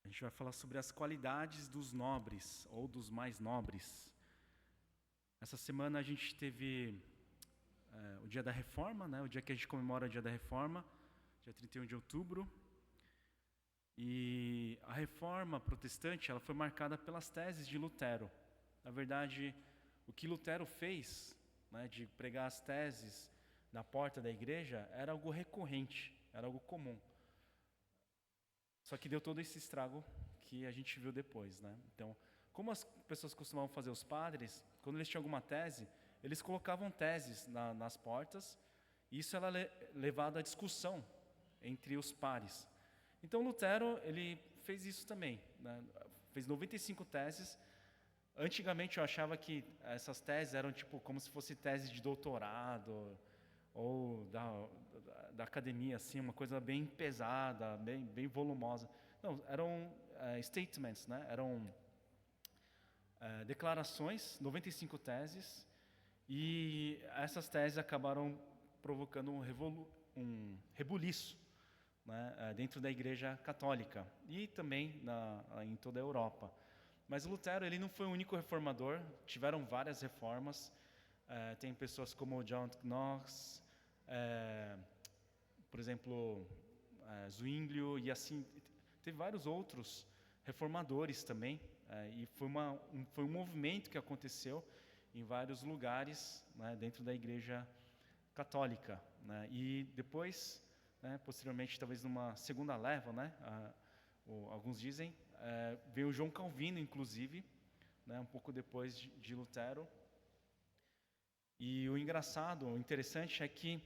A gente vai falar sobre as qualidades dos nobres ou dos mais nobres. Essa semana a gente teve o Dia da Reforma, né? O dia que a gente comemora o Dia da Reforma, dia 31 de outubro. E a Reforma protestante ela foi marcada pelas teses de Lutero. Na verdade, o que Lutero fez, né, de pregar as teses na porta da igreja, era algo recorrente, era algo comum. Só que deu todo esse estrago que a gente viu depois, né? Então, como as pessoas costumavam fazer, os padres, quando eles tinham alguma tese, eles colocavam teses nas portas, e isso era levado à discussão entre os pares. Então, Lutero, ele fez isso também, né? Fez 95 teses. Antigamente eu achava que essas teses eram tipo como se fosse tese de doutorado, ou da academia, assim, uma coisa bem pesada, bem volumosa. Não, eram statements, né? Eram declarações, 95 teses, e essas teses acabaram provocando um rebuliço, né, dentro da Igreja Católica e também em toda a Europa. Mas Lutero ele não foi o único reformador, tiveram várias reformas. Tem pessoas como John Knox, por exemplo, Zwinglio, e assim, teve vários outros reformadores também, e foi um movimento que aconteceu em vários lugares, né, dentro da Igreja Católica, né, e depois, né, posteriormente, talvez numa segunda leva, né, alguns dizem, veio João Calvino, inclusive, né, um pouco depois de Lutero. E o engraçado, o interessante é que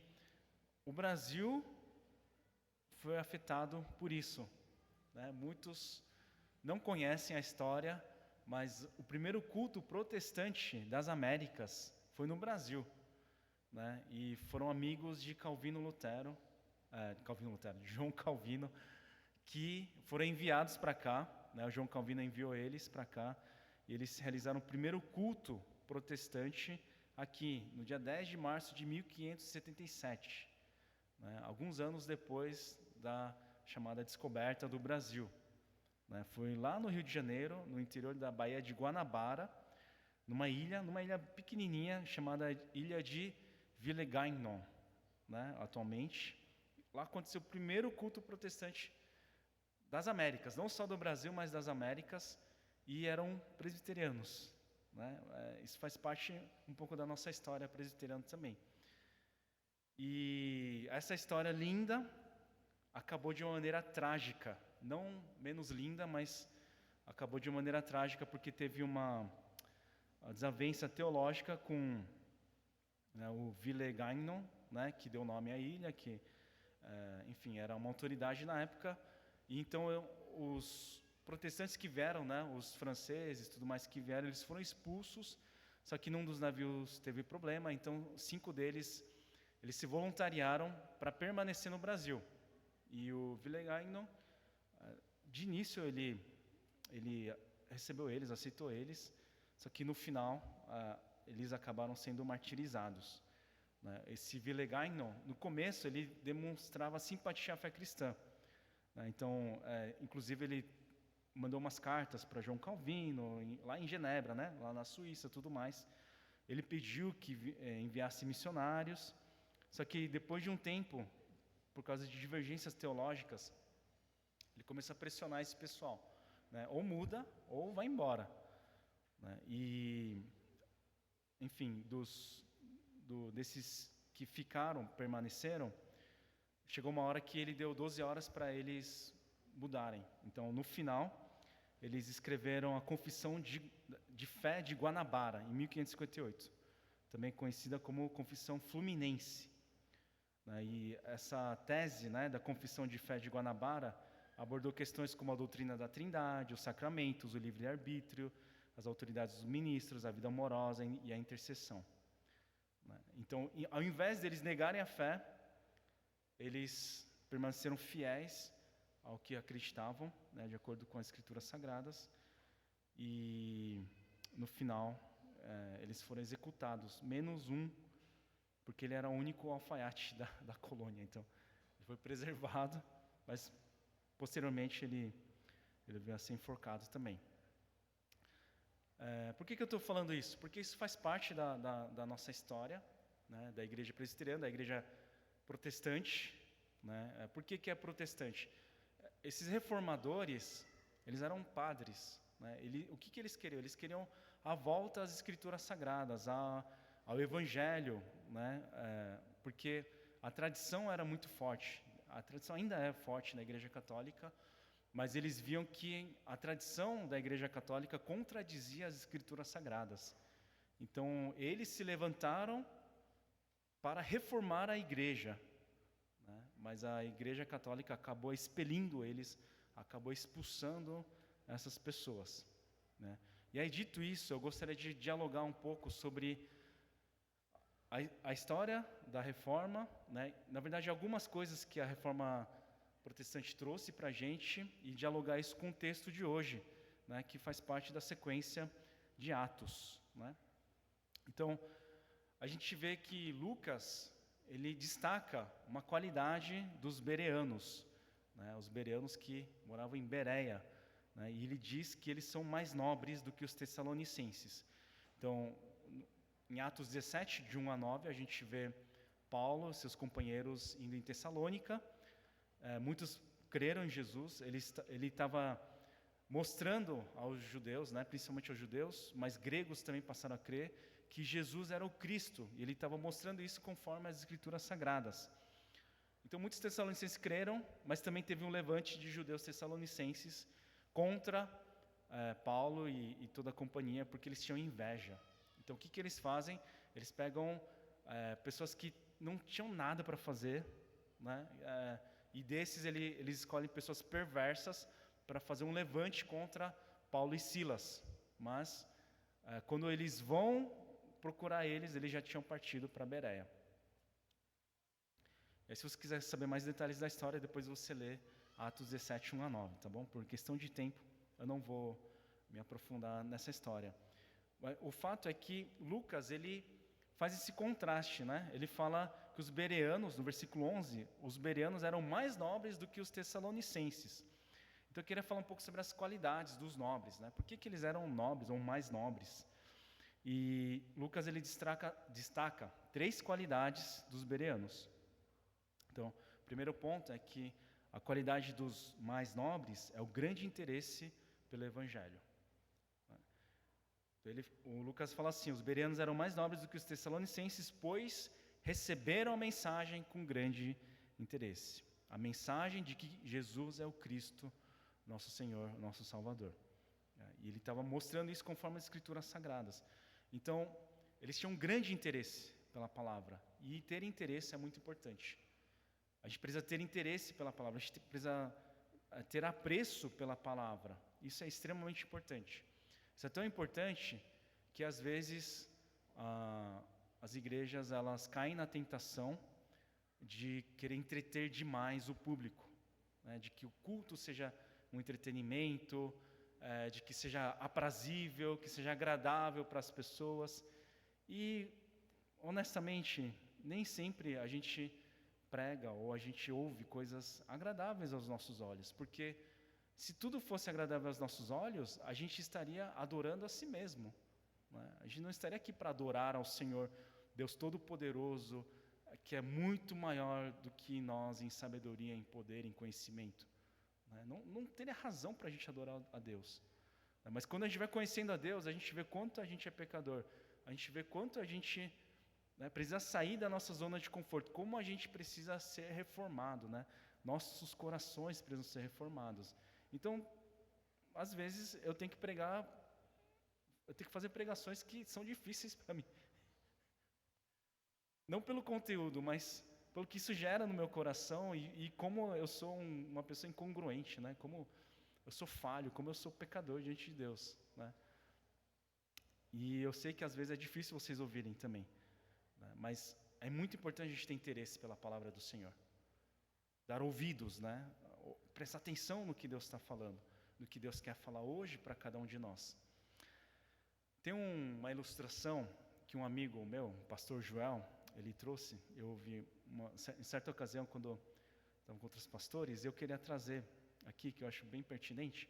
o Brasil foi afetado por isso, né? Muitos não conhecem a história, mas o primeiro culto protestante das Américas foi no Brasil, né? E foram amigos de João Calvino, que foram enviados para cá, né? O João Calvino enviou eles para cá, e eles realizaram o primeiro culto protestante aqui, no dia 10 de março de 1577, né? Alguns anos depois da chamada descoberta do Brasil, né? Foi lá no Rio de Janeiro, no interior da Baía de Guanabara, numa ilha pequenininha chamada Ilha de Villegaignon, né? Atualmente. Lá aconteceu o primeiro culto protestante das Américas, não só do Brasil, mas das Américas, e eram presbiterianos, né? Isso faz parte um pouco da nossa história presbiteriana também. E essa história linda acabou de uma maneira trágica, não menos linda, mas acabou de uma maneira trágica porque teve uma desavença teológica com, né, o Villegaignon, né, que deu nome à ilha, que, enfim, era uma autoridade na época. E então os protestantes que vieram, né, os franceses e tudo mais que vieram, eles foram expulsos, só que num dos navios teve problema, então 5 deles eles se voluntariaram para permanecer no Brasil. E o Villegaignon, de início, ele recebeu eles, aceitou eles, só que no final eles acabaram sendo martirizados, né? Esse Villegaignon, no começo, ele demonstrava simpatia à fé cristã, né? Então, inclusive, ele mandou umas cartas para João Calvino, lá em Genebra, né? Lá na Suíça, tudo mais. Ele pediu que enviasse missionários, só que depois de um tempo, por causa de divergências teológicas, ele começa a pressionar esse pessoal, né? Ou muda ou vai embora, né? E, enfim, desses que permaneceram, chegou uma hora que ele deu 12 horas para eles mudarem. Então, no final, eles escreveram a Confissão de Fé de Guanabara, em 1558, também conhecida como Confissão Fluminense. E essa tese, né, da Confissão de Fé de Guanabara abordou questões como a doutrina da Trindade, os sacramentos, o livre-arbítrio, as autoridades dos ministros, a vida amorosa e a intercessão. Então, ao invés deles negarem a fé, eles permaneceram fiéis ao que acreditavam, né, de acordo com as Escrituras Sagradas, e no final eles foram executados, menos um, porque ele era o único alfaiate da colônia. Então, ele foi preservado, mas posteriormente ele Ele veio a ser enforcado também. Por que eu estou falando isso? Porque isso faz parte da nossa história, né, da igreja presbiteriana, da igreja protestante. Né? Por que é protestante? Esses reformadores, eles eram padres. Né? O que eles queriam? Eles queriam a volta às escrituras sagradas, ao evangelho, né? Porque a tradição era muito forte. A tradição ainda é forte na igreja católica, mas eles viam que a tradição da igreja católica contradizia as escrituras sagradas. Então, eles se levantaram para reformar a igreja, né? Mas a igreja católica acabou expelindo eles, acabou expulsando essas pessoas, né? E aí, dito isso, eu gostaria de dialogar um pouco sobre a história da reforma, né? Na verdade, algumas coisas que a reforma protestante trouxe para a gente e dialogar isso com o texto de hoje, né? Que faz parte da sequência de Atos, né? Então, a gente vê que Lucas, ele destaca uma qualidade dos bereanos, né? Os bereanos que moravam em Bereia, né? E ele diz que eles são mais nobres do que os tessalonicenses. Então, em Atos 17, de 1 a 9, a gente vê Paulo e seus companheiros indo em Tessalônica. Muitos creram em Jesus. Ele estava mostrando aos judeus, né, principalmente aos judeus, mas gregos também passaram a crer, que Jesus era o Cristo. E ele estava mostrando isso conforme as Escrituras Sagradas. Então, muitos tessalonicenses creram, mas também teve um levante de judeus tessalonicenses contra Paulo e toda a companhia, porque eles tinham inveja. Então, o que eles fazem? Eles pegam pessoas que não tinham nada para fazer, né? E desses eles escolhem pessoas perversas para fazer um levante contra Paulo e Silas. Mas, quando eles vão procurar eles já tinham partido para Bereia. E aí, se você quiser saber mais detalhes da história, depois você lê Atos 17, 1 a 9, tá bom? Por questão de tempo, eu não vou me aprofundar nessa história. O fato é que Lucas, ele faz esse contraste, né? Ele fala que os bereanos, no versículo 11, os bereanos eram mais nobres do que os tessalonicenses. Então eu queria falar um pouco sobre as qualidades dos nobres, né? Por que eles eram nobres ou mais nobres? E Lucas, ele destaca 3 qualidades dos bereanos. Então, o primeiro ponto é que a qualidade dos mais nobres é o grande interesse pelo evangelho. O Lucas fala assim: os bereanos eram mais nobres do que os tessalonicenses, pois receberam a mensagem com grande interesse. A mensagem de que Jesus é o Cristo, nosso Senhor, nosso Salvador. E ele estava mostrando isso conforme as Escrituras Sagradas. Então, eles tinham um grande interesse pela palavra. E ter interesse é muito importante. A gente precisa ter interesse pela palavra, a gente precisa ter apreço pela palavra. Isso é extremamente importante. Isso é tão importante que, às vezes, as igrejas elas caem na tentação de querer entreter demais o público, né? De que o culto seja um entretenimento, de que seja aprazível, que seja agradável para as pessoas. E, honestamente, nem sempre a gente prega ou a gente ouve coisas agradáveis aos nossos olhos, porque se tudo fosse agradável aos nossos olhos, a gente estaria adorando a si mesmo, né? A gente não estaria aqui para adorar ao Senhor, Deus Todo-Poderoso, que é muito maior do que nós em sabedoria, em poder, em conhecimento, né? Não teria razão para a gente adorar a Deus. Mas quando a gente vai conhecendo a Deus, a gente vê quanto a gente é pecador, a gente vê quanto a gente precisa sair da nossa zona de conforto, como a gente precisa ser reformado, né? Nossos corações precisam ser reformados. Então, às vezes, eu tenho que fazer pregações que são difíceis para mim. Não pelo conteúdo, mas pelo que isso gera no meu coração e como eu sou uma pessoa incongruente, né? Como eu sou falho, como eu sou pecador diante de Deus, né? E eu sei que às vezes é difícil vocês ouvirem também, né? Mas é muito importante a gente ter interesse pela palavra do Senhor. Dar ouvidos, né? Prestar atenção no que Deus está falando, no que Deus quer falar hoje para cada um de nós. Tem uma ilustração que um amigo meu, o pastor Joel, ele trouxe. Eu ouvi em certa ocasião, quando estava com outros pastores, eu queria trazer aqui, que eu acho bem pertinente.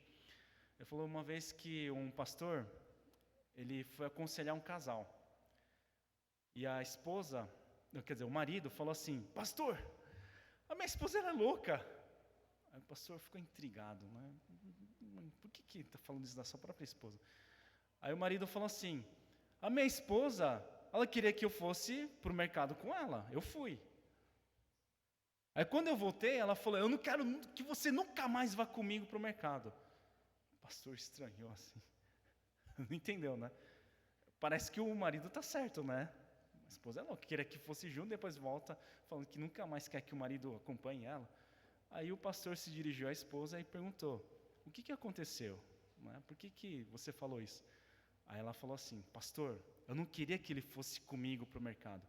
Ele falou uma vez que um pastor, ele foi aconselhar um casal. E a esposa, quer dizer, o marido falou assim: pastor, a minha esposa ela é louca. Aí o pastor ficou intrigado, né? Por que está falando isso da sua própria esposa? Aí o marido falou assim: a minha esposa, ela queria que eu fosse para o mercado com ela. Eu fui. Aí quando eu voltei, ela falou: eu não quero que você nunca mais vá comigo para o mercado. O pastor estranhou assim. Não entendeu, né? Parece que o marido está certo, né? A esposa é louca, queria que fosse junto, depois volta falando que nunca mais quer que o marido acompanhe ela. Aí o pastor se dirigiu à esposa e perguntou: o que aconteceu? Né? Por que você falou isso? Aí ela falou assim: pastor, eu não queria que ele fosse comigo para o mercado.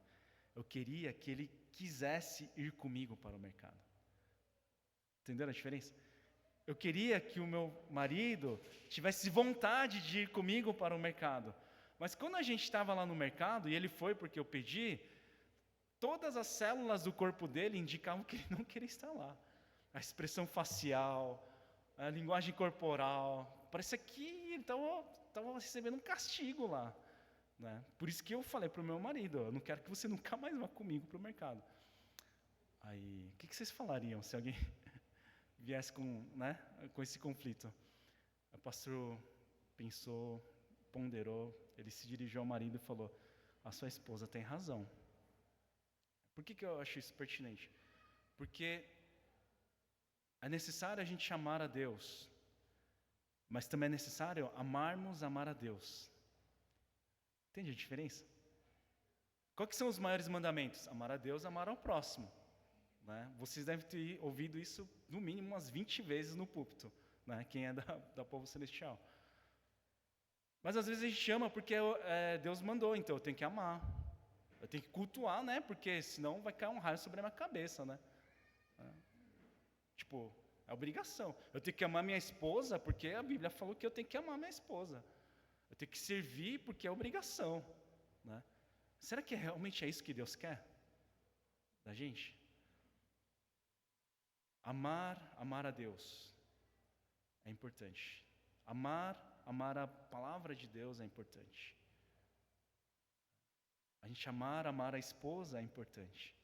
Eu queria que ele quisesse ir comigo para o mercado. Entenderam a diferença? Eu queria que o meu marido tivesse vontade de ir comigo para o mercado. Mas quando a gente estava lá no mercado, e ele foi porque eu pedi, todas as células do corpo dele indicavam que ele não queria estar lá. A expressão facial, a linguagem corporal, parecia que ele estava recebendo um castigo lá. Né? Por isso que eu falei para o meu marido: eu não quero que você nunca mais vá comigo para o mercado. Aí, o que vocês falariam se alguém viesse com esse conflito? O pastor pensou, ponderou, ele se dirigiu ao marido e falou: a sua esposa tem razão. Por que eu acho isso pertinente? Porque é necessário a gente amar a Deus, mas também é necessário amar a Deus. Entende a diferença? Quais são os maiores mandamentos? Amar a Deus, amar ao próximo. Né? Vocês devem ter ouvido isso no mínimo umas 20 vezes no púlpito, né? Quem é da povo celestial. Mas às vezes a gente ama porque Deus mandou, então eu tenho que amar. Eu tenho que cultuar, né? Porque senão vai cair um raio sobre a minha cabeça, né? Tipo, é obrigação. Eu tenho que amar minha esposa porque a Bíblia falou que eu tenho que amar minha esposa. Eu tenho que servir porque é obrigação. Né? Será que realmente é isso que Deus quer da gente? Amar a Deus é importante. Amar a palavra de Deus é importante. A gente amar a esposa é importante.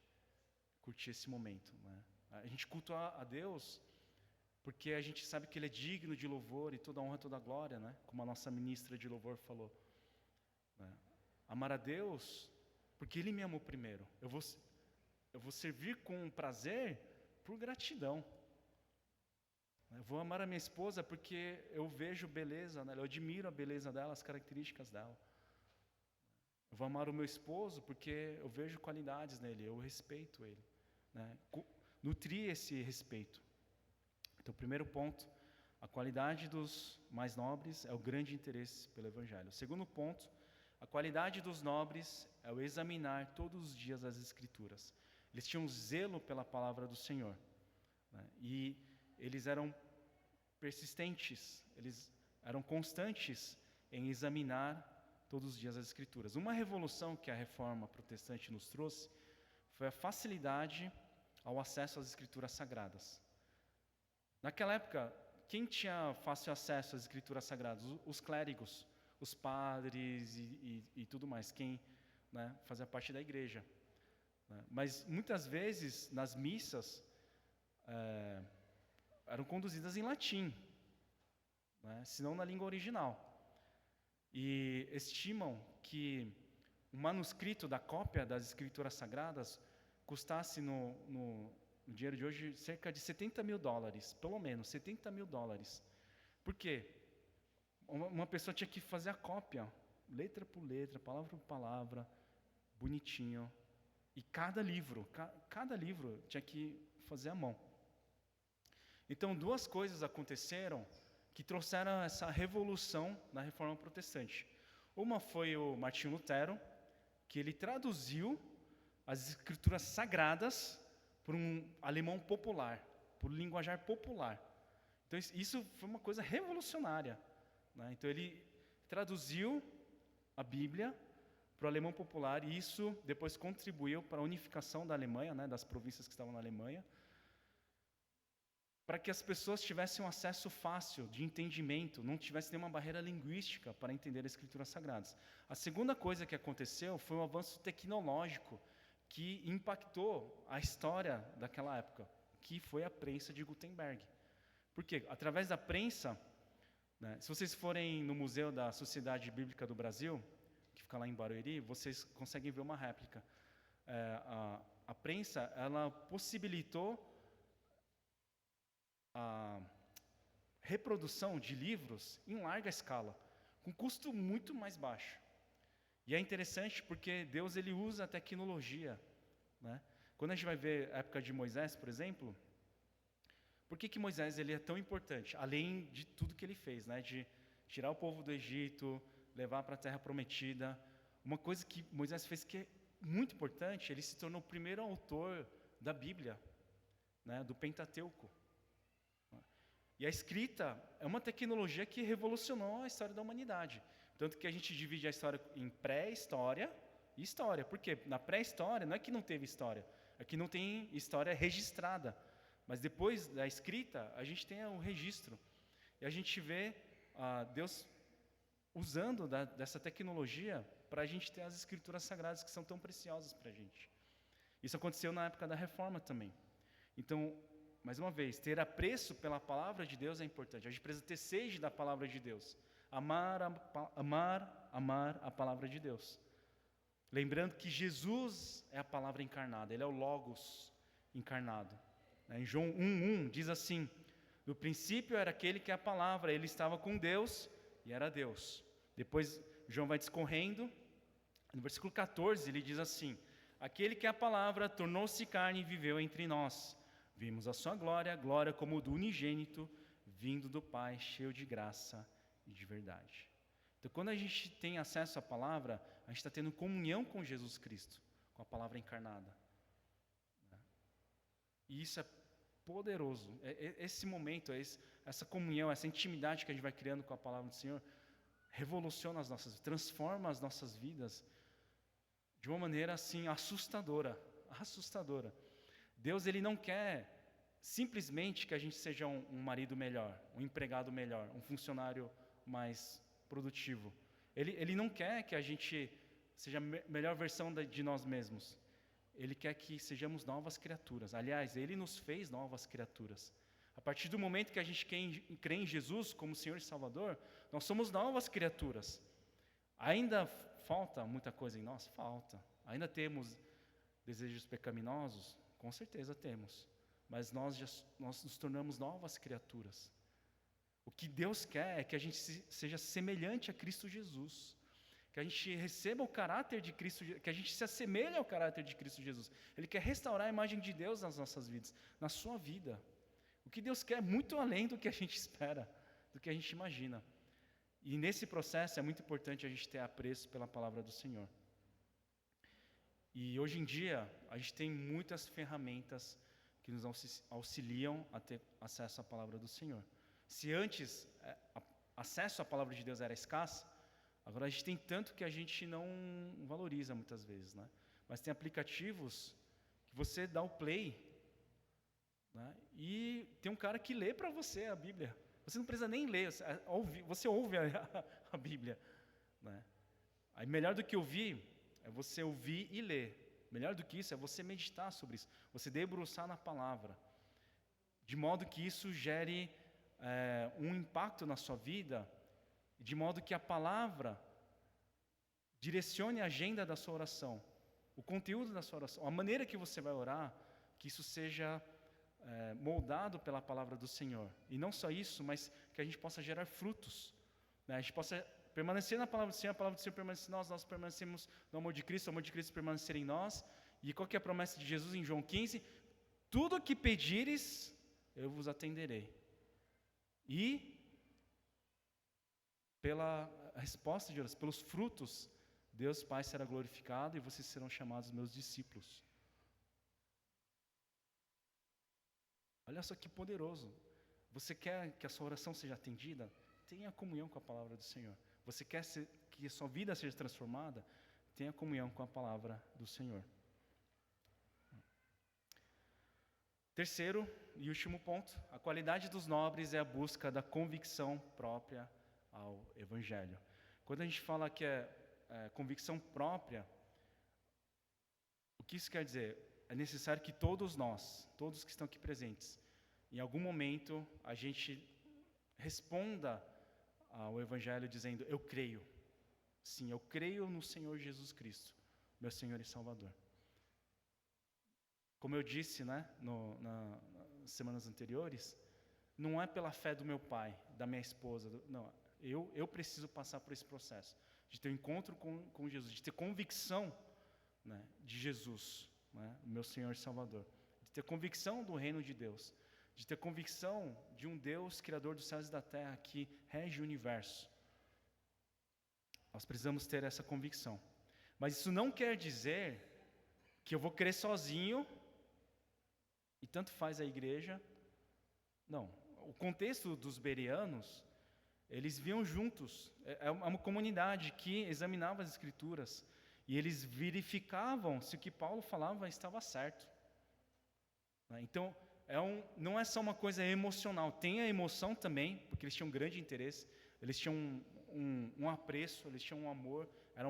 Curtir esse momento. Né? A gente cultua a Deus porque a gente sabe que Ele é digno de louvor e toda honra, toda glória, né? Como a nossa ministra de louvor falou. Né? Amar a Deus porque Ele me amou primeiro. Eu vou servir com prazer por gratidão. Eu vou amar a minha esposa porque eu vejo beleza nela, eu admiro a beleza dela, as características dela. Eu vou amar o meu esposo porque eu vejo qualidades nele, eu respeito ele. Né? Nutrir esse respeito. Então, o primeiro ponto, a qualidade dos mais nobres é o grande interesse pelo Evangelho. O segundo ponto, a qualidade dos nobres é o examinar todos os dias as Escrituras. Eles tinham zelo pela palavra do Senhor. Né? E eles eram persistentes, eles eram constantes em examinar todos os dias as Escrituras. Uma revolução que a Reforma Protestante nos trouxe foi a facilidade ao acesso às Escrituras Sagradas. Naquela época, quem tinha fácil acesso às Escrituras Sagradas? Os clérigos, os padres e tudo mais, quem fazia parte da igreja. Mas muitas vezes, nas missas, eram conduzidas em latim, se não na língua original. E estimam que um manuscrito da cópia das Escrituras Sagradas custasse no dinheiro de hoje cerca de $70.000, pelo menos $70.000. Por quê? Uma pessoa tinha que fazer a cópia, letra por letra, palavra por palavra, bonitinho. E cada livro tinha que fazer à mão. Então, duas coisas aconteceram que trouxeram essa revolução na Reforma Protestante. Uma foi o Martinho Lutero, que ele traduziu as Escrituras Sagradas por um alemão popular, por linguajar popular. Então, isso foi uma coisa revolucionária. Né? Então, ele traduziu a Bíblia para o alemão popular, e isso depois contribuiu para a unificação da Alemanha, das províncias que estavam na Alemanha. para que as pessoas tivessem um acesso fácil de entendimento, não tivesse nenhuma barreira linguística para entender as Escrituras Sagradas. A segunda coisa que aconteceu foi um avanço tecnológico que impactou a história daquela época, que foi a prensa de Gutenberg. Por quê? Através da prensa, né, se vocês forem no Museu da Sociedade Bíblica do Brasil, que fica lá em Barueri, vocês conseguem ver uma réplica. A prensa, ela possibilitou a reprodução de livros em larga escala, com custo muito mais baixo. E é interessante porque Deus ele usa a tecnologia, né? Quando a gente vai ver a época de Moisés, por exemplo, por que Moisés ele é tão importante? Além de tudo que ele fez, né? De tirar o povo do Egito, levar para a Terra Prometida. Uma coisa que Moisés fez que é muito importante, ele se tornou o primeiro autor da Bíblia, né? Do Pentateuco. E a escrita é uma tecnologia que revolucionou a história da humanidade. Tanto que a gente divide a história em pré-história e história. Por quê? Na pré-história não é que não teve história, é que não tem história registrada. Mas depois da escrita, a gente tem o registro. E a gente vê Deus usando dessa tecnologia para a gente ter as escrituras sagradas que são tão preciosas para a gente. Isso aconteceu na época da Reforma também. Então, mais uma vez, ter apreço pela palavra de Deus é importante. A gente precisa ter sede da palavra de Deus. Amar a palavra de Deus. Lembrando que Jesus é a palavra encarnada, Ele é o Logos encarnado. Em João 1:1 diz assim: no princípio era aquele que é a palavra, Ele estava com Deus e era Deus. Depois João vai discorrendo, no versículo 14 ele diz assim: aquele que é a palavra tornou-se carne e viveu entre nós. Vimos a sua glória, glória como do unigênito, vindo do Pai, cheio de graça e de verdade. Então, quando a gente tem acesso à palavra, a gente está tendo comunhão com Jesus Cristo, com a palavra encarnada. E isso é poderoso. Esse momento, essa comunhão, essa intimidade que a gente vai criando com a palavra do Senhor, revoluciona as nossas vidas, transforma as nossas vidas de uma maneira assim assustadora. Deus ele não quer simplesmente que a gente seja um marido melhor, um empregado melhor, um funcionário mais produtivo. Ele não quer que a gente seja a melhor versão de nós mesmos. Ele quer que sejamos novas criaturas. Aliás, Ele nos fez novas criaturas. A partir do momento que a gente crê em Jesus como Senhor e Salvador, nós somos novas criaturas. Ainda falta muita coisa em nós? Falta. Ainda temos desejos pecaminosos? Com certeza temos, mas nós nos tornamos novas criaturas. O que Deus quer é que a gente seja semelhante a Cristo Jesus, que a gente receba o caráter de Cristo, que a gente se assemelhe ao caráter de Cristo Jesus. Ele quer restaurar a imagem de Deus nas nossas vidas, na sua vida. O que Deus quer é muito além do que a gente espera, do que a gente imagina. E nesse processo é muito importante a gente ter apreço pela palavra do Senhor. E hoje em dia, a gente tem muitas ferramentas que nos auxiliam a ter acesso à palavra do Senhor. Se antes acesso à palavra de Deus era escasso, agora a gente tem tanto que a gente não valoriza muitas vezes, né? Mas tem aplicativos que você dá o play, né? E tem um cara que lê para você a Bíblia. Você não precisa nem ler, você ouve a Bíblia, né? Aí melhor do que ouvir é você ouvir e ler. Melhor do que isso é você meditar sobre isso, você debruçar na palavra, de modo que isso gere um impacto na sua vida, de modo que a palavra direcione a agenda da sua oração, o conteúdo da sua oração, a maneira que você vai orar, que isso seja moldado pela palavra do Senhor. E não só isso, mas que a gente possa gerar frutos, né? A gente possa permanecer na palavra do Senhor, a palavra do Senhor permanecer em nós permanecemos no amor de Cristo, o amor de Cristo permanecer em nós. E qual que é a promessa de Jesus em João 15? Tudo o que pedires, eu vos atenderei. E pela resposta de oração, pelos frutos, Deus Pai será glorificado e vocês serão chamados meus discípulos. Olha só que poderoso. Você quer que a sua oração seja atendida? Tenha comunhão com a palavra do Senhor. Você quer que a sua vida seja transformada? Tenha comunhão com a palavra do Senhor. Terceiro e último ponto, a qualidade dos nobres é a busca da convicção própria ao Evangelho. Quando a gente fala que é convicção própria, o que isso quer dizer? É necessário que todos nós, todos que estão aqui presentes, em algum momento a gente responda ao Evangelho dizendo: eu creio. Sim, eu creio no Senhor Jesus Cristo, meu Senhor e Salvador. Como eu disse, né, nas semanas anteriores, não é pela fé do meu pai, da minha esposa, não. Eu preciso passar por esse processo de ter um encontro com Jesus, de ter convicção, né, de Jesus, né, meu Senhor e Salvador, de ter convicção do reino de Deus, de ter convicção de um Deus criador dos céus e da terra que rege o universo. Nós precisamos ter essa convicção. Mas isso não quer dizer que eu vou crer sozinho e tanto faz a igreja. Não. O contexto dos bereanos, eles viam juntos. É uma comunidade que examinava as Escrituras e eles verificavam se o que Paulo falava estava certo. Então, não é só uma coisa emocional. Tem a emoção também, porque eles tinham um grande interesse, eles tinham um apreço, eles tinham um amor, era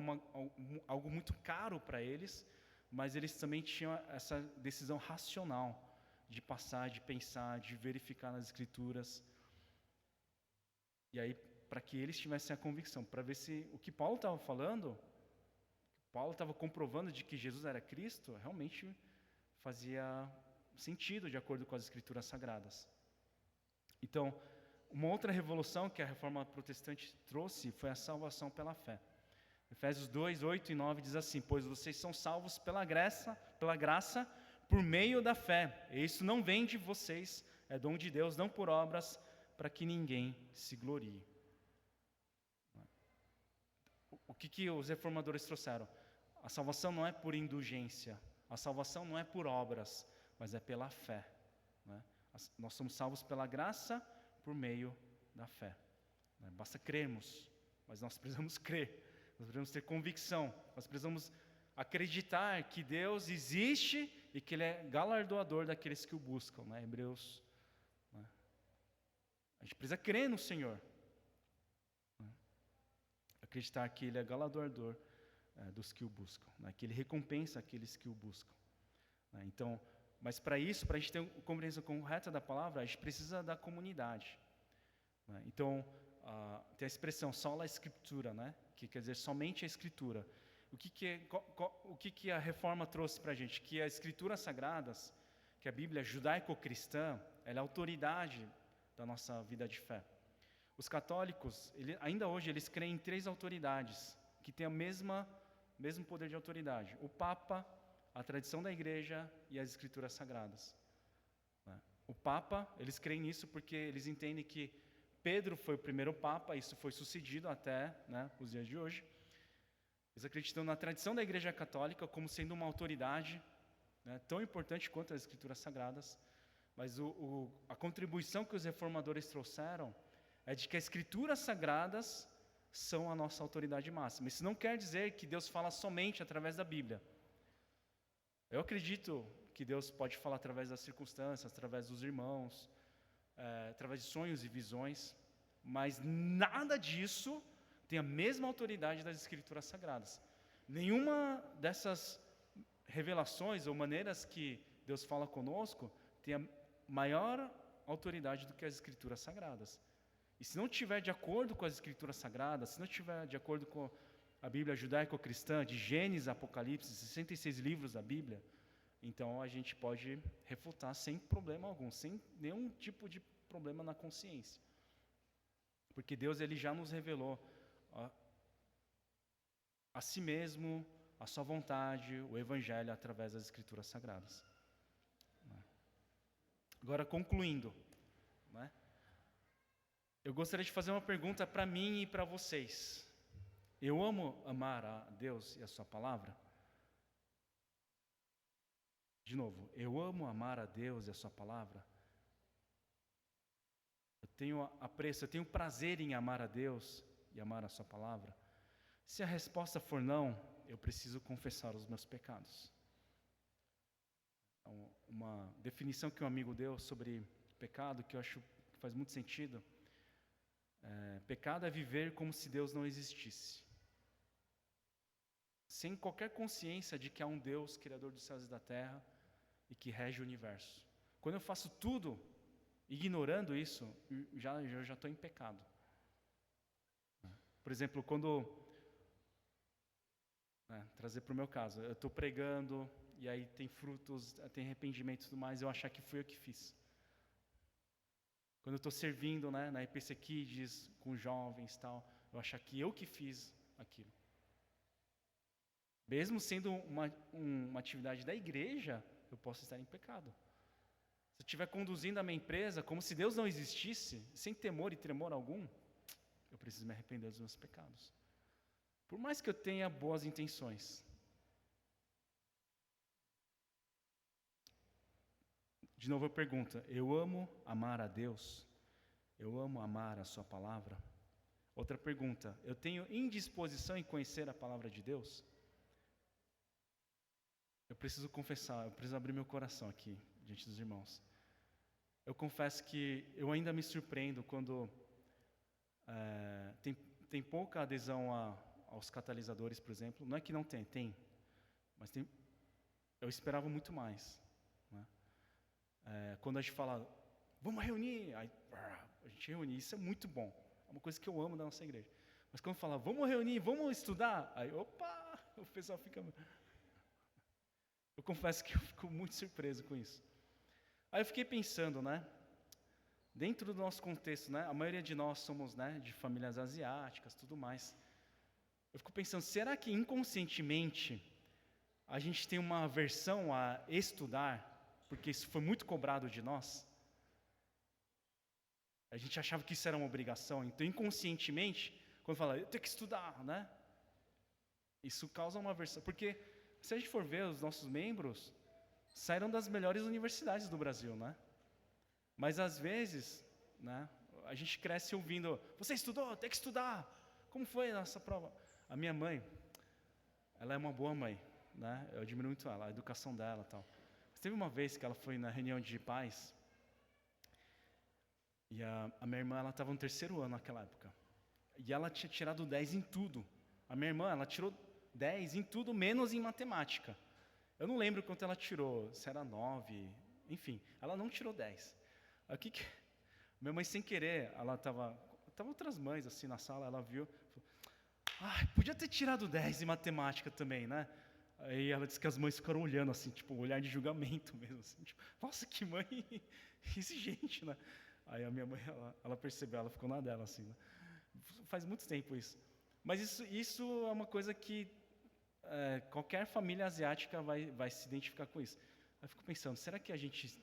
algo muito caro para eles, mas eles também tinham essa decisão racional de passar, de pensar, de verificar nas Escrituras. E aí, para que eles tivessem a convicção, para ver se o que Paulo estava falando, Paulo estava comprovando de que Jesus era Cristo, realmente fazia sentido de acordo com as Escrituras Sagradas. Então, uma outra revolução que a Reforma Protestante trouxe foi a salvação pela fé. Efésios 2, 8 e 9 diz assim: pois vocês são salvos pela graça, por meio da fé. E isso não vem de vocês, é dom de Deus, não por obras, para que ninguém se glorie. O que os reformadores trouxeram? A salvação não é por indulgência, a salvação não é por obras, mas é pela fé. Né? Nós somos salvos pela graça por meio da fé. Basta crermos, mas nós precisamos crer, nós precisamos ter convicção, nós precisamos acreditar que Deus existe e que Ele é galardoador daqueles que o buscam. Né? Hebreus. Né? A gente precisa crer no Senhor. Né? Acreditar que Ele é galardoador dos que o buscam, né? Que Ele recompensa aqueles que o buscam. Né? Então, mas para isso, para a gente ter uma compreensão correta da palavra, a gente precisa da comunidade. Né? Então, tem a expressão sola escritura, né? Que quer dizer somente a Escritura. O que a Reforma trouxe para a gente? Que as Escrituras Sagradas, que a Bíblia judaico-cristã, ela é a autoridade da nossa vida de fé. Os católicos, ainda hoje, eles creem em 3 autoridades, que têm o mesmo poder de autoridade. O Papa, a tradição da Igreja e as Escrituras Sagradas. O Papa, eles creem nisso porque eles entendem que Pedro foi o primeiro Papa, isso foi sucedido até, né, os dias de hoje. Eles acreditam na tradição da Igreja Católica como sendo uma autoridade, né, tão importante quanto as Escrituras Sagradas, mas a contribuição que os reformadores trouxeram é de que as Escrituras Sagradas são a nossa autoridade máxima. Isso não quer dizer que Deus fala somente através da Bíblia. Eu acredito que Deus pode falar através das circunstâncias, através dos irmãos, através de sonhos e visões, mas nada disso tem a mesma autoridade das Escrituras Sagradas. Nenhuma dessas revelações ou maneiras que Deus fala conosco tem a maior autoridade do que as Escrituras Sagradas. E se não estiver de acordo com as Escrituras Sagradas, se não estiver de acordo com a Bíblia judaico-cristã, de Gênesis, Apocalipse, 66 livros da Bíblia, então a gente pode refutar sem problema algum, sem nenhum tipo de problema na consciência. Porque Deus, Ele já nos revelou a si mesmo, a sua vontade, o Evangelho através das Escrituras Sagradas. Agora, concluindo, né? Eu gostaria de fazer uma pergunta para mim e para vocês. Eu amo amar a Deus e a sua palavra? De novo, eu amo amar a Deus e a sua palavra? Eu tenho apreço, eu tenho prazer em amar a Deus e amar a sua palavra? Se a resposta for não, eu preciso confessar os meus pecados. Então, uma definição que um amigo deu sobre pecado, que eu acho que faz muito sentido. Pecado é viver como se Deus não existisse, sem qualquer consciência de que há um Deus, Criador dos céus e da terra, e que rege o universo. Quando eu faço tudo ignorando isso, eu já estou em pecado. Por exemplo, trazer para o meu caso, eu estou pregando, e aí tem frutos, tem arrependimento e tudo mais, eu achar que fui eu que fiz. Quando eu estou servindo, na EPC Kids, com jovens e tal, eu achar que eu que fiz aquilo. Mesmo sendo uma atividade da igreja, eu posso estar em pecado. Se eu estiver conduzindo a minha empresa como se Deus não existisse, sem temor e tremor algum, eu preciso me arrepender dos meus pecados. Por mais que eu tenha boas intenções. De novo eu pergunto, eu amo amar a Deus? Eu amo amar a sua palavra? Outra pergunta, eu tenho indisposição em conhecer a palavra de Deus? Eu preciso confessar, eu preciso abrir meu coração aqui, diante dos irmãos. Eu confesso que eu ainda me surpreendo quando tem pouca adesão aos catalisadores, por exemplo. Não é que não tem, mas eu esperava muito mais. Né? Quando a gente fala, vamos reunir, aí, a gente reúne, isso é muito bom, é uma coisa que eu amo da nossa igreja. Mas quando fala, vamos reunir, vamos estudar, aí, opa, o pessoal fica... Eu confesso que eu fico muito surpreso com isso. Aí eu fiquei pensando, dentro do nosso contexto, a maioria de nós somos, de famílias asiáticas, tudo mais. Eu fico pensando, será que inconscientemente a gente tem uma aversão a estudar, porque isso foi muito cobrado de nós? A gente achava que isso era uma obrigação, então inconscientemente, quando fala, eu tenho que estudar, isso causa uma aversão, porque se a gente for ver, os nossos membros saíram das melhores universidades do Brasil, Mas às vezes, a gente cresce ouvindo, você estudou, tem que estudar. Como foi a nossa prova? A minha mãe, ela é uma boa mãe, Eu admiro muito ela, a educação dela e tal. Mas teve uma vez que ela foi na reunião de pais, e a minha irmã, ela estava no 3º ano naquela época. E ela tinha tirado 10 em tudo. A minha irmã, ela tirou 10 em tudo, menos em matemática. Eu não lembro quanto ela tirou, se era 9, enfim, ela não tirou 10. Aí, minha mãe, sem querer, ela estava outras mães assim na sala, ela viu, falou, podia ter tirado 10 em matemática também, Aí ela disse que as mães ficaram olhando assim, tipo, um olhar de julgamento mesmo, assim, tipo, nossa, que mãe exigente, Aí a minha mãe, ela percebeu, ela ficou na dela, assim, Faz muito tempo isso. Mas isso é uma coisa que qualquer família asiática vai se identificar com isso. Eu fico pensando, será que a gente,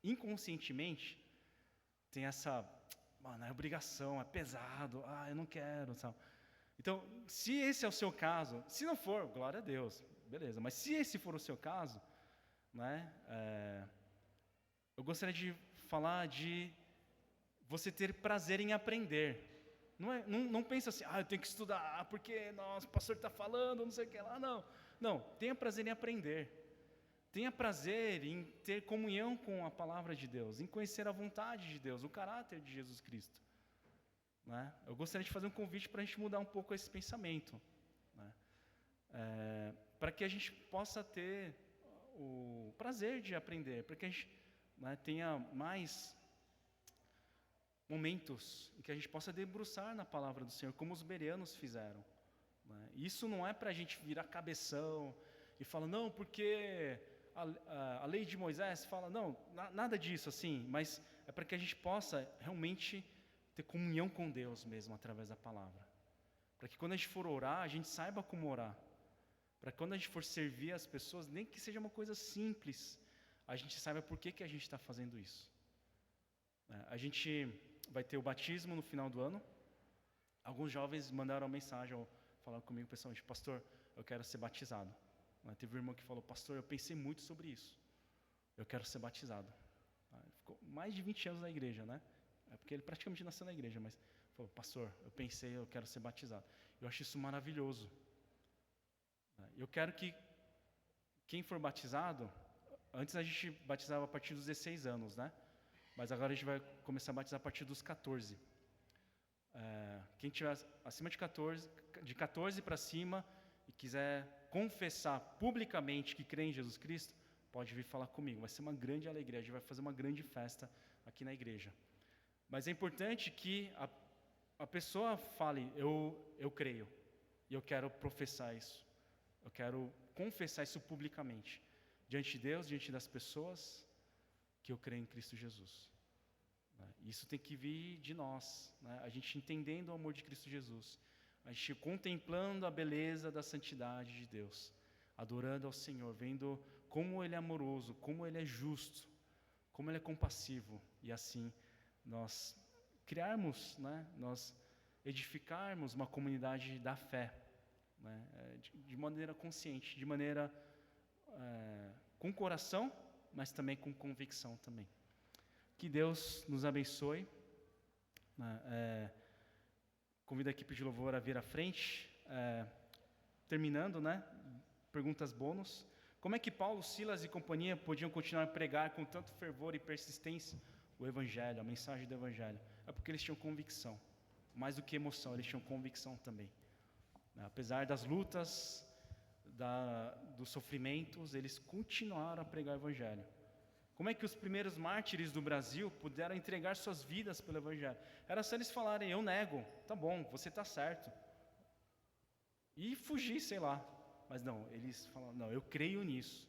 inconscientemente, tem essa, é obrigação, é pesado, eu não quero, sabe? Então, se esse é o seu caso, se não for, glória a Deus, beleza. Mas se esse for o seu caso, eu gostaria de falar de você ter prazer em aprender. Não pensa assim, eu tenho que estudar, porque o pastor está falando, não sei o que lá. Não, tenha prazer em aprender. Tenha prazer em ter comunhão com a palavra de Deus, em conhecer a vontade de Deus, o caráter de Jesus Cristo. Eu gostaria de fazer um convite para a gente mudar um pouco esse pensamento. Para que a gente possa ter o prazer de aprender, para que a gente tenha mais momentos em que a gente possa debruçar na palavra do Senhor, como os bereanos fizeram. Isso não é para a gente virar cabeção e falar, não, porque a lei de Moisés fala, não, nada disso assim, mas é para que a gente possa realmente ter comunhão com Deus mesmo através da palavra. Para que quando a gente for orar, a gente saiba como orar. Para que quando a gente for servir as pessoas, nem que seja uma coisa simples, a gente saiba por que a gente está fazendo isso. A gente vai ter o batismo no final do ano. Alguns jovens mandaram uma mensagem, falaram comigo pessoalmente, pastor, eu quero ser batizado. Teve um irmão que falou, pastor, eu pensei muito sobre isso. Eu quero ser batizado. Ficou mais de 20 anos na igreja, É porque ele praticamente nasceu na igreja, mas falou, pastor, eu quero ser batizado. Eu acho isso maravilhoso. Eu quero que quem for batizado, Antes a gente batizava a partir dos 16 anos, né? Mas agora a gente vai começar a batizar a partir dos 14. Quem tiver acima de 14 para cima e quiser confessar publicamente que crê em Jesus Cristo, pode vir falar comigo. Vai ser uma grande alegria, a gente vai fazer uma grande festa aqui na igreja. Mas é importante que a pessoa fale, eu creio, e eu quero professar isso. Eu quero confessar isso publicamente, diante de Deus, diante das pessoas, que eu creio em Cristo Jesus. Isso tem que vir de nós, né? A gente entendendo o amor de Cristo Jesus, a gente contemplando a beleza da santidade de Deus, adorando ao Senhor, vendo como Ele é amoroso, como Ele é justo, como Ele é compassivo, e assim nós criarmos, né? Nós edificarmos uma comunidade da fé, né? De maneira consciente, de maneira com coração, mas também com convicção também. Que Deus nos abençoe. Convido a equipe de louvor a vir à frente. Terminando, né? Perguntas bônus. Como é que Paulo, Silas e companhia podiam continuar a pregar com tanto fervor e persistência o Evangelho, a mensagem do Evangelho? É porque eles tinham convicção. Mais do que emoção, eles tinham convicção também. Apesar das lutas, dos sofrimentos, eles continuaram a pregar o Evangelho. Como é que os primeiros mártires do Brasil puderam entregar suas vidas pelo Evangelho? Era só eles falarem, eu nego, tá bom, você está certo. E fugir, sei lá. Mas não, eles falaram, não, eu creio nisso.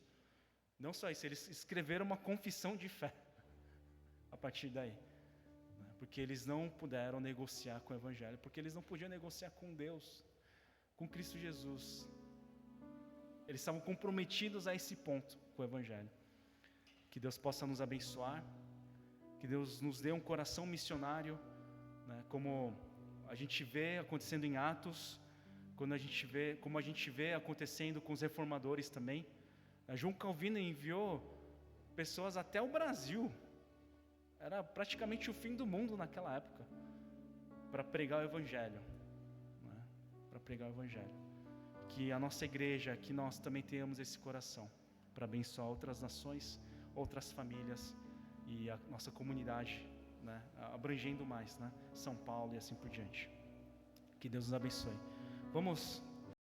Não só isso, eles escreveram uma confissão de fé a partir daí. Porque eles não puderam negociar com o Evangelho, porque eles não podiam negociar com Deus, com Cristo Jesus. Eles estavam comprometidos a esse ponto com o Evangelho. Que Deus possa nos abençoar, que Deus nos dê um coração missionário, né, como a gente vê acontecendo em Atos, como a gente vê acontecendo com os reformadores também. João Calvino enviou pessoas até o Brasil, era praticamente o fim do mundo naquela época, para pregar o Evangelho, né, para pregar o Evangelho. Que a nossa igreja, que nós também tenhamos esse coração, para abençoar outras nações, outras famílias e a nossa comunidade, né, abrangendo mais, né, São Paulo e assim por diante. Que Deus nos abençoe. Vamos